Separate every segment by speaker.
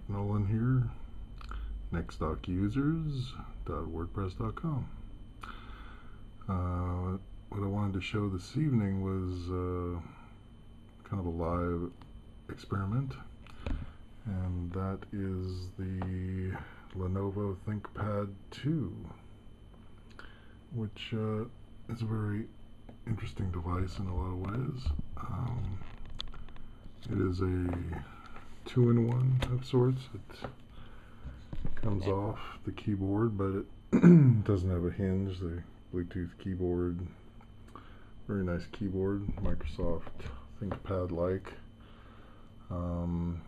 Speaker 1: Nolan here, nexdockusers.wordpress.com. What I wanted to show this evening was kind of a live experiment, and that is the Lenovo Thinkpad 2, which is a very interesting device in a lot of ways. It is a two-in-one of sorts. It comes off the keyboard, but it doesn't have a hinge. The Bluetooth keyboard, very nice keyboard, Microsoft Thinkpad-like, and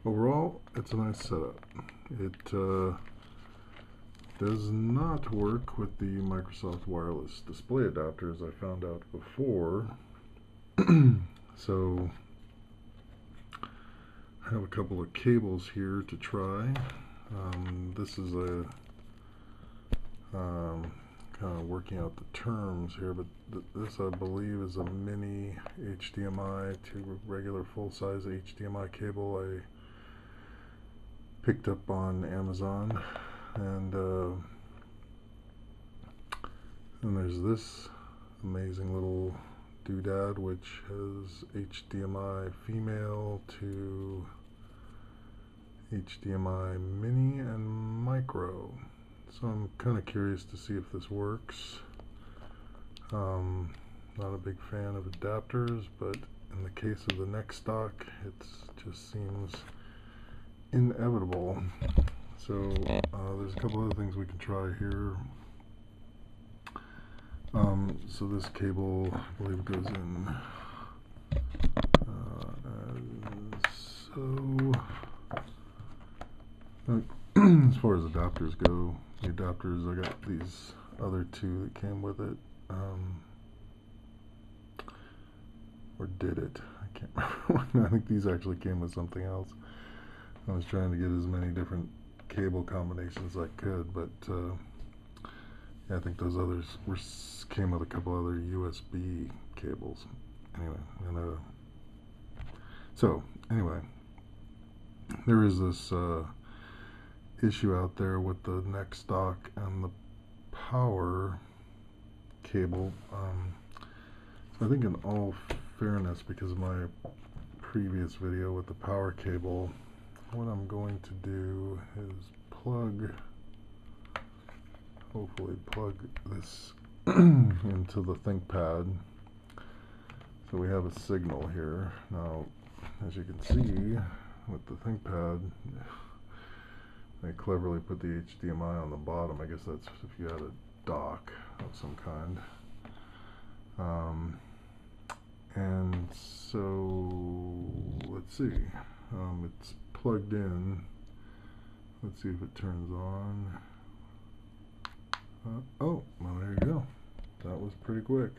Speaker 1: overall, it's a nice setup. It does not work with the Microsoft wireless display adapters, I found out before. So I have a couple of cables here to try. This is a kind of working out the terms here, but this I believe is a mini HDMI to regular full-size HDMI cable I picked up on Amazon, and then there's this amazing little doodad which has HDMI female to HDMI mini and micro. So I'm kind of curious to see if this works. Not a big fan of adapters, but in the case of the nexdock, it just seems inevitable. So there's a couple other things we can try here. So this cable, I believe, goes in as far as adapters go, the adapters, I got these other two that came with it, or did it? I can't remember. I think these actually came with something else. I was trying to get as many different cable combinations as I could, but yeah, I think those others came with a couple other USB cables. Anyway, so anyway, there is this issue out there with the nexdock and the power cable. So I think in all fairness, because of my previous video with the power cable, what I'm going to do is hopefully plug this into the ThinkPad, so we have a signal here. Now, as you can see with the ThinkPad, they cleverly put the HDMI on the bottom. I guess that's if you had a dock of some kind. And so let's see, it's plugged in. Let's see if it turns on. Oh, well, there you go. That was pretty quick.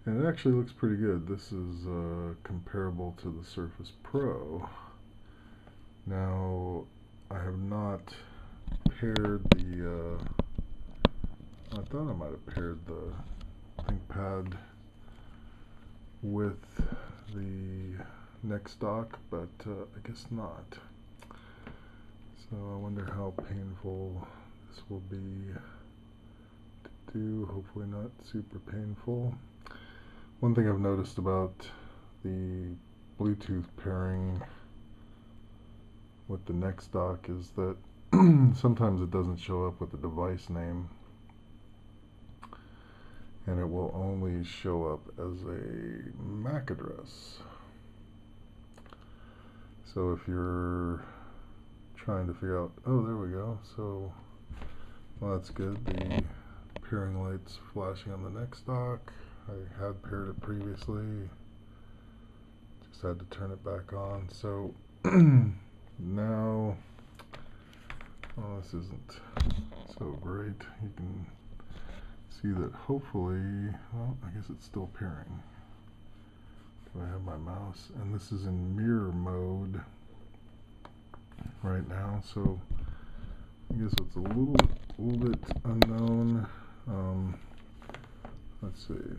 Speaker 1: And it actually looks pretty good. This is comparable to the Surface Pro. Now, I have not paired the, I thought I might have paired the ThinkPad with the nexdock, but I guess not. So I wonder how painful this will be to do. Hopefully not super painful. One thing I've noticed about the Bluetooth pairing with the nexdock is that sometimes it doesn't show up with the device name, and it will only show up as a MAC address. So if you're trying to figure out, oh, there we go. So, well, that's good. The pairing light's flashing on the nexdock. I had paired it previously. Just had to turn it back on. So now, well, this isn't so great. You can see that hopefully, well, I guess it's still pairing. Do I have my mouse? And this is in mirror mode right now, so I guess it's a little bit unknown. Let's see.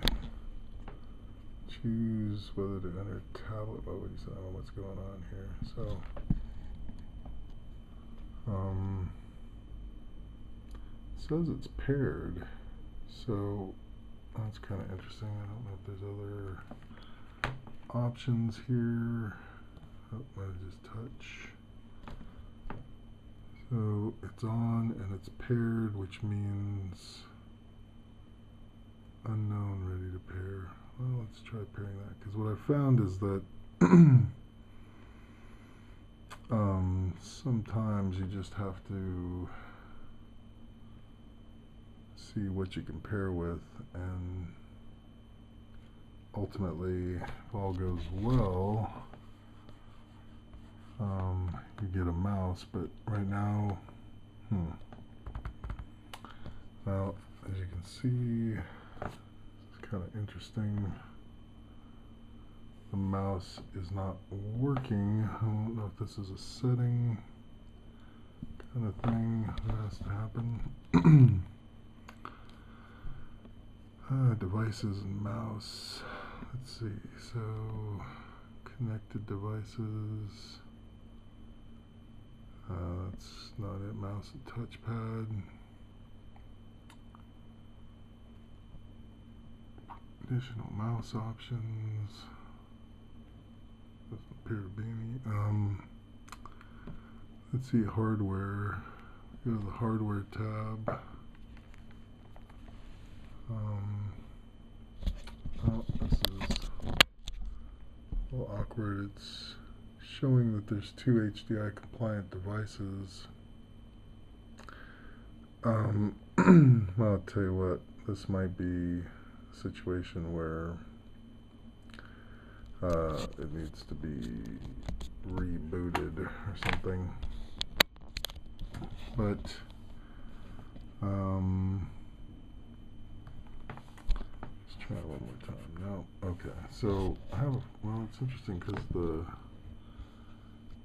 Speaker 1: choose whether to enter tablet mode. So I don't know what's going on here. So it says it's paired, so that's kind of interesting. I don't know if there's other options here. Oh, might have just touch. So it's on and it's paired, which means unknown, ready to pair. Well, let's try pairing that, because what I found is that sometimes you just have to see what you can pair with, and ultimately, if all goes well, you get a mouse. But right now, well, as you can see, it's kind of interesting. The mouse is not working. I don't know if this is a setting kind of thing that has to happen. Devices and mouse. Let's see. So, connected devices. That's not it. Mouse and touchpad. Additional mouse options. Doesn't appear to be any. Let's see, hardware. Go to the hardware tab. Oh, this is a little awkward. It's showing that there's two HDI compliant devices. Well, I'll tell you what, this might be a situation where it needs to be rebooted or something. But let's try it one more time. No, okay. So I have. Well, it's interesting because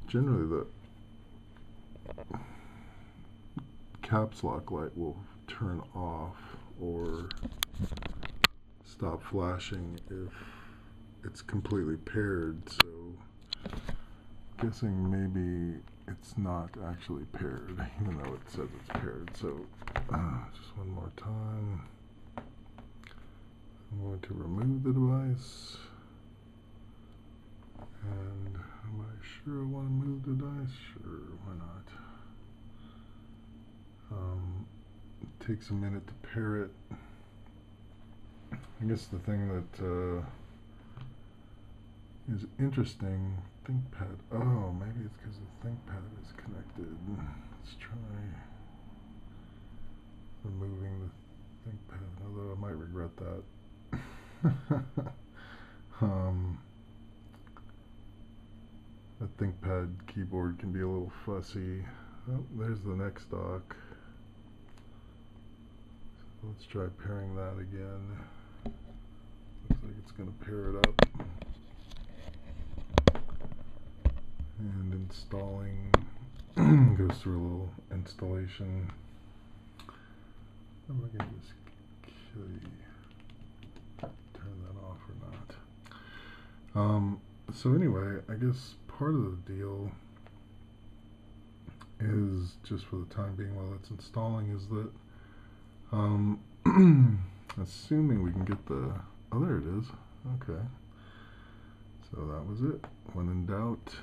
Speaker 1: generally the caps lock light will turn off or stop flashing if it's completely paired. So guessing maybe it's not actually paired, even though it says it's paired. So just one more time. I'm going to remove the device. And am I sure I want to move the device? Sure, why not? It takes a minute to pair it. I guess the thing that is interesting, Thinkpad. Oh, maybe it's because the Thinkpad is connected. Let's try removing the Thinkpad, although I might regret that. The Thinkpad keyboard can be a little fussy. Oh, there's the nexdock. So let's try pairing that again. Looks like it's going to pair it up. And installing goes through a little installation. I'm going to just turn that off or not. So anyway, I guess part of the deal is, just for the time being while it's installing, is that assuming we can get the, oh, there it is. Okay, so that was it. When in doubt,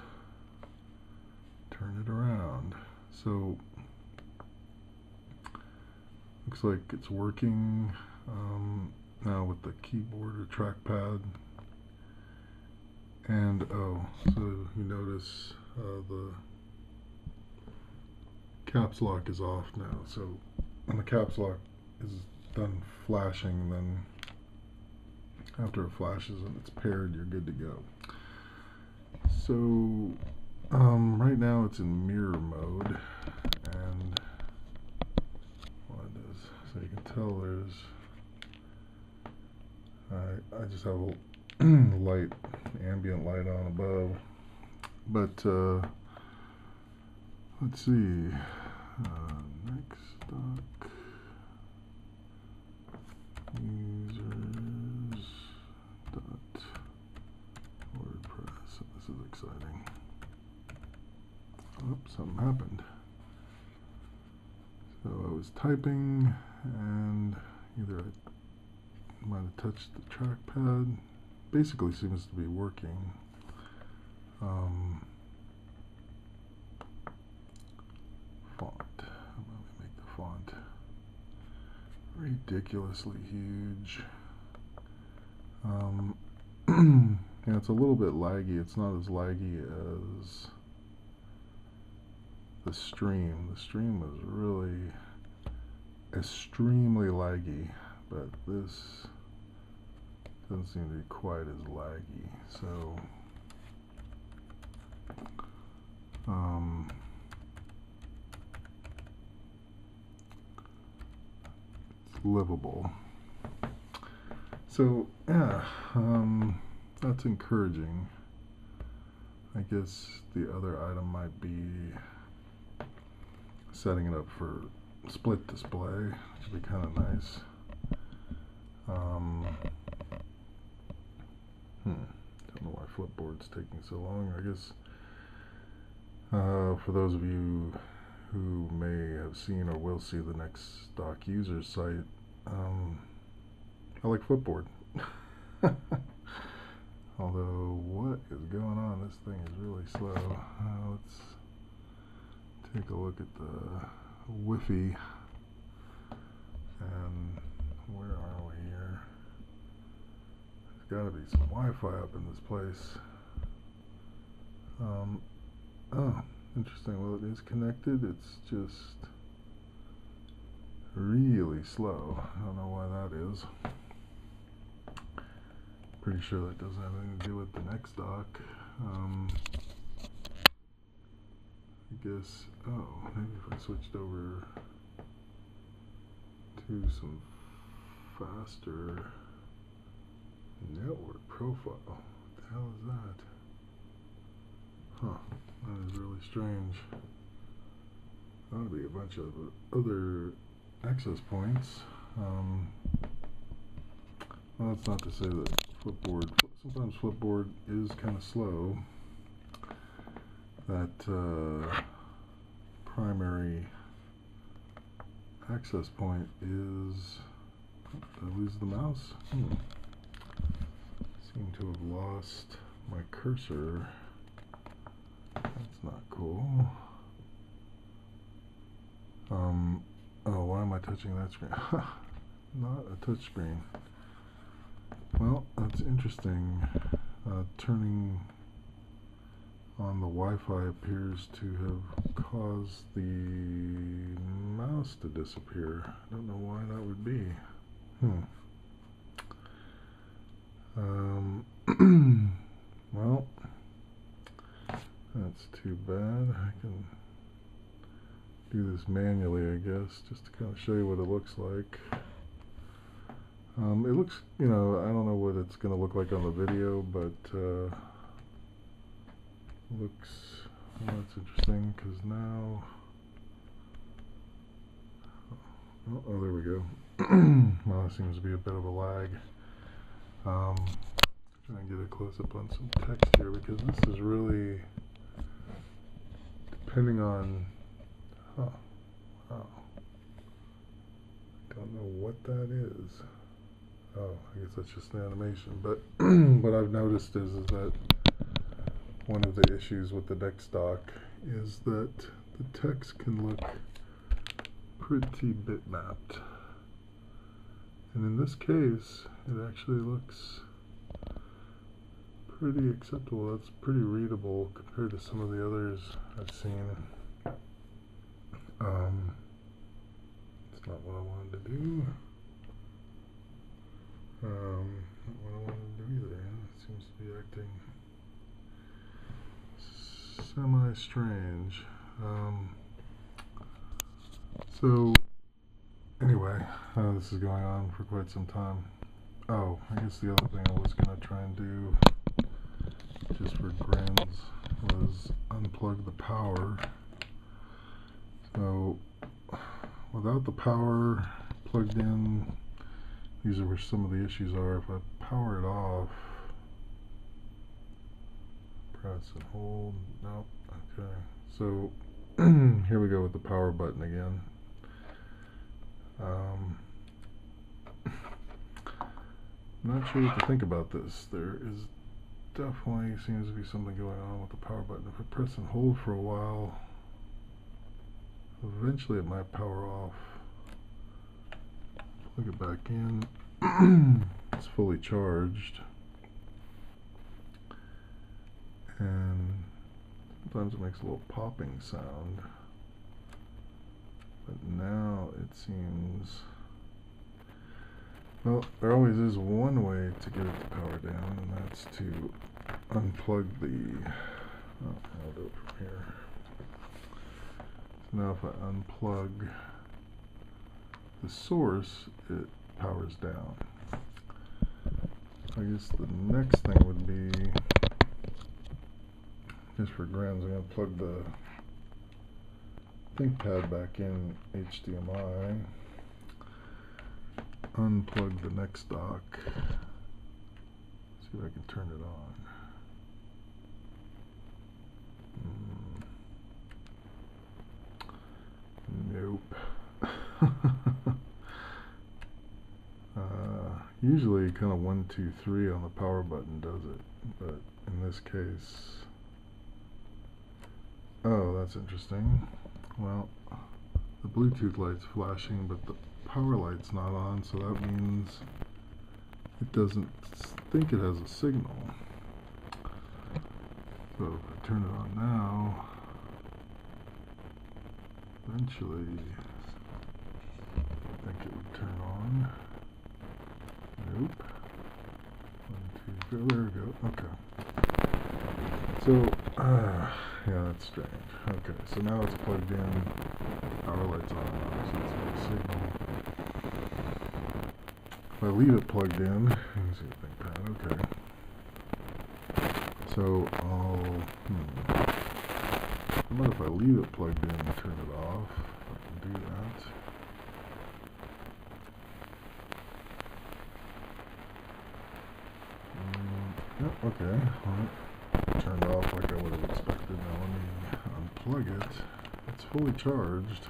Speaker 1: turn it around. So looks like it's working now with the keyboard or trackpad. And oh, so you notice the caps lock is off now. So when the caps lock is done flashing, then after it flashes and it's paired, you're good to go. So right now it's in mirror mode, and what it is, so you can tell there's I just have a light, ambient light on above, but let's see, nexdock users dot oops, something happened. So I was typing and either I might have touched the trackpad. Basically seems to be working. Font. Let me make the font ridiculously huge. Yeah, it's a little bit laggy. It's not as laggy as the stream. The stream was really extremely laggy, but this doesn't seem to be quite as laggy. So it's livable. So yeah, that's encouraging. I guess the other item might be setting it up for split display, which would be kind of nice. Don't know why Flipboard's taking so long. I guess for those of you who may have seen or will see the nexdock user site, I like Flipboard. Although, what is going on? This thing is really slow. Let's take a look at the Wi-Fi. And where are we here? There's got to be some Wi-Fi up in this place. Oh, interesting. Well, it is connected. It's just really slow. I don't know why that is. Pretty sure that doesn't have anything to do with the nexdock. I guess, oh, maybe if I switched over to some faster network profile. What the hell is that? Huh, that is really strange. That would be a bunch of other access points. Well, that's not to say that sometimes Flipboard is kind of slow. That primary access point is, did I lose the mouse? Seem to have lost my cursor. That's not cool. Oh, why am I touching that screen? Not a touch screen. Well, that's interesting. Turning on the Wi-Fi appears to have caused the mouse to disappear. I don't know why that would be. Well, that's too bad. I can do this manually, I guess, just to kind of show you what it looks like. It looks, you know, I don't know what it's going to look like on the video, but looks, well, that's interesting, because now, oh, there we go. Well, there seems to be a bit of a lag. Try and get a close-up on some text here, because this is really, depending on, wow, I don't know what that is. Oh, I guess that's just an animation, but what I've noticed is that one of the issues with the nexdock is that the text can look pretty bitmapped. And in this case, it actually looks pretty acceptable. That's pretty readable compared to some of the others I've seen. It's not what I wanted to do. Not what I wanted to do either. It seems to be acting semi-strange. So, anyway, this is going on for quite some time. Oh, I guess the other thing I was going to try and do, just for grins, was unplug the power. So, without the power plugged in, these are where some of the issues are. If I power it off, press and hold. Nope. Okay. So here we go with the power button again. Not sure what to think about this. There is definitely seems to be something going on with the power button. If I press and hold for a while, eventually it might power off. Plug it back in. It's fully charged. And sometimes it makes a little popping sound. But now it seems, well, there always is one way to get it to power down, and that's to unplug the, I'll do it from here. So now if I unplug the source, it powers down. I guess the next thing would be, just for grins, I'm going to plug the Thinkpad back in HDMI, unplug the nexdock, see if I can turn it on. Nope. Usually kind of 1, 2, 3 on the power button does it, but in this case, oh, that's interesting. Well, the Bluetooth light's flashing, but the power light's not on, so that means it doesn't think it has a signal. So if I turn it on now, eventually I think it would turn on. Nope. 1, 2, 3, there we go. Okay. So, yeah, that's strange. Okay, so now it's plugged in. Power light's on, so it's a signal. If I leave it plugged in, you can see the ThinkPad. Okay. So I'll, how about if I leave it plugged in and turn it off? I can do that. Yep, okay. Well, turned off like I would have expected. Now let me unplug it. It's fully charged.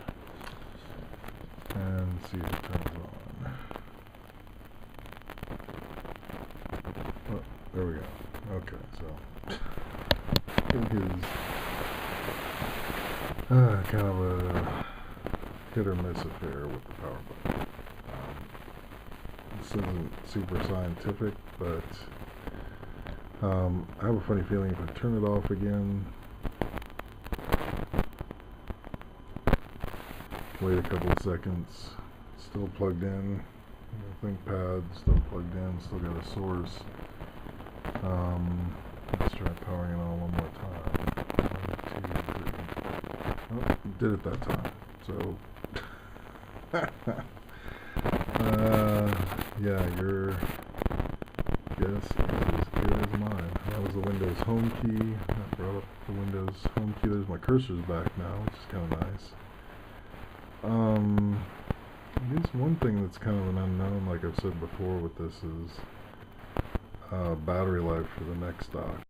Speaker 1: And see if it turns on. Oh, there we go. Okay, so I think is kind of a hit or miss affair with the power button. This isn't super scientific, but I have a funny feeling if I turn it off again, wait a couple of seconds, still plugged in, ThinkPad still plugged in, still got a source. Let's try powering it on one more time. 1, 2, 3. Oh, did it that time. So, yeah, your guess is as good as mine. That was the Windows Home key. I brought up the Windows Home key. There's my cursor's back now, which is kind of nice. I guess one thing that's kind of an unknown, like I've said before with this, is battery life for the nexdock.